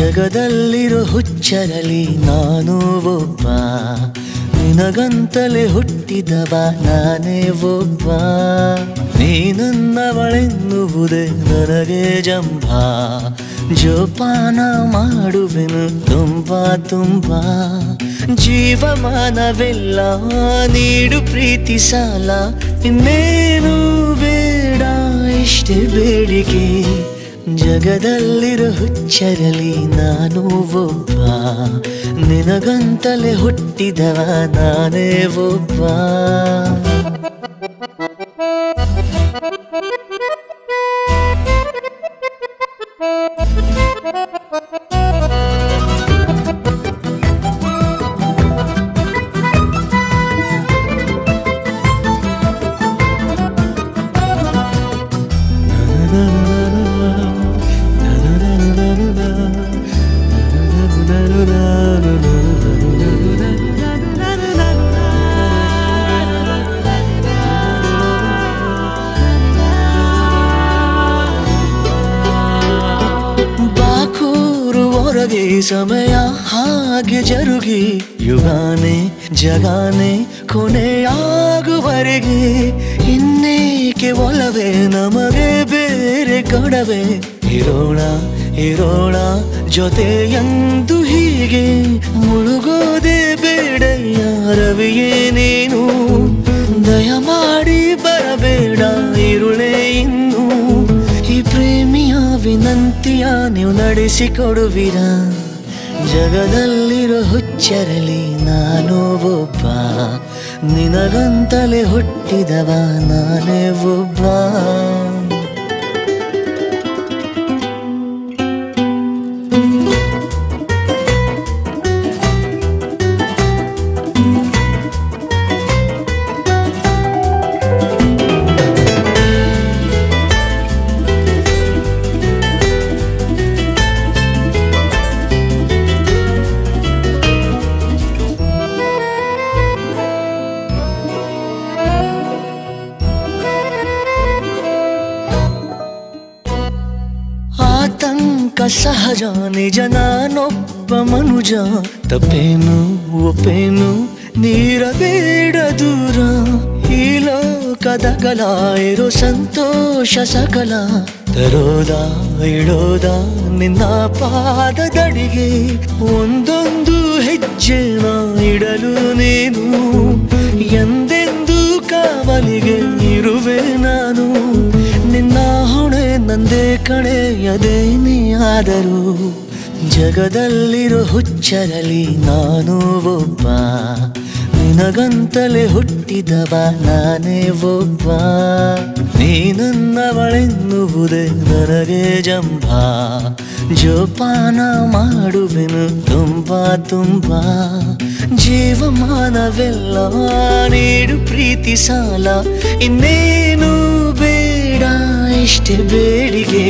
ಜಗದಲ್ಲಿರೋ ಹುಚ್ಚರಲಿ ನಾನು ಒಬ್ಬ, ನಿನಗಂತಲೇ ಹುಟ್ಟಿದವ ನಾನೇ ಒಬ್ಬ. ನೀನನ್ನವಳೆನ್ನುವುದೇ ನನಗೆ ಜಂಭ, ಜೋಪಾನ ಮಾಡುವೆನು ತುಂಬಾ ತುಂಬಾ. ಜೀವಮಾನವೆಲ್ಲ ನೀಡು ಪ್ರೀತಿ ಸಾಲ, ಇನ್ನೇನು ಬೇಡ ಇಷ್ಟೇ ಬೇಡಿಕೆ. ಜಗದಲ್ಲಿರೋ ಹುಚ್ಚರಲಿ ನಾನು ಒಬ್ಬ, ನಿನಗಂತಲೇ ಹುಟ್ಟಿದವ ನಾನೇ ಒಬ್ಬ. ಸಮಯ ಹಾಗೆ ಜರುಗಿ ಯುಗಾನೆ ಜಗಾನೆ ಕೊನೆಯಾಗುವರೆಗೆ, ಇನ್ನೇಕೆ ಒಲವೇ ನಮಗೆ ಬೇರೆ ಕೊಡವೆ. ಇರೋಣ ಇರೋಣ ಜೊತೆಯಂದು ಹೀಗೆ, ಮುಳುಗೋದೆ ಬೇಡಯ್ಯ ರವಿಯೇ ನೀನು. ದಯಮಾಡಿ ಬರಬೇಡ ಇರುಳೇ ಇನ್ನು, ಈ ಪ್ರೇಮಿಯ ವಿನಂತಿಯ ನೀವು ನಡೆಸಿಕೊಡುವಿರ. ಜಗದಲ್ಲಿರೋ ಹುಚ್ಚರಲಿ ನಾನು ಒಬ್ಬ, ನಿನಗಂತಲೇ ಹುಟ್ಟಿದವ ನಾನೇ ಒಬ್ಬ. ಆತಂಕ ಸಹಜ ನಿಜ ನಾನೊಬ್ಬ ಮನುಜ, ತಪ್ಪೇನು ಒಪ್ಪೇನು ನೀರಬೇಡ ದೂರ. ಈ ಲೋಕದ ಗಲ ಇರೋ ಸಂತೋಷ ಸಕಲ, ತರೋದ ಇಡೋದ ನಿನ್ನ ಪಾದದಡಿಗೆ. ಒಂದೊಂದು ಹೆಜ್ಜೆನ ಇಡಲು ನೀನು, ಎಂದೆಂದು ಕಾವಲಿಗೆ ಇರುವೆ ನಾನು. ನಿನ್ನ ಹೊಣೆ ನಂದೇ ಕಣೆಯದೇನೇ ಆದರೂ, ಜಗದಲ್ಲಿರೋ ಹುಚ್ಚರಲಿ ನಾನು ಒಬ್ಬ, ನಿನಗಂತಲೇ ಹುಟ್ಟಿದವ ನಾನೇ ಒಬ್ಬ. ನೀನನ್ನವಳೆನ್ನುವುದೇ ನನಗೆ ಜಂಭ, ಜೋಪಾನ ಮಾಡುವೆನು ತುಂಬಾ ತುಂಬಾ. ಜೀವಮಾನವೆಲ್ಲ ನೀಡು ಪ್ರೀತಿ ಸಾಲ, ಇನ್ನೇನು ಬೇಡ ಇಷ್ಟೇ ಬೇಡಿಗೆ.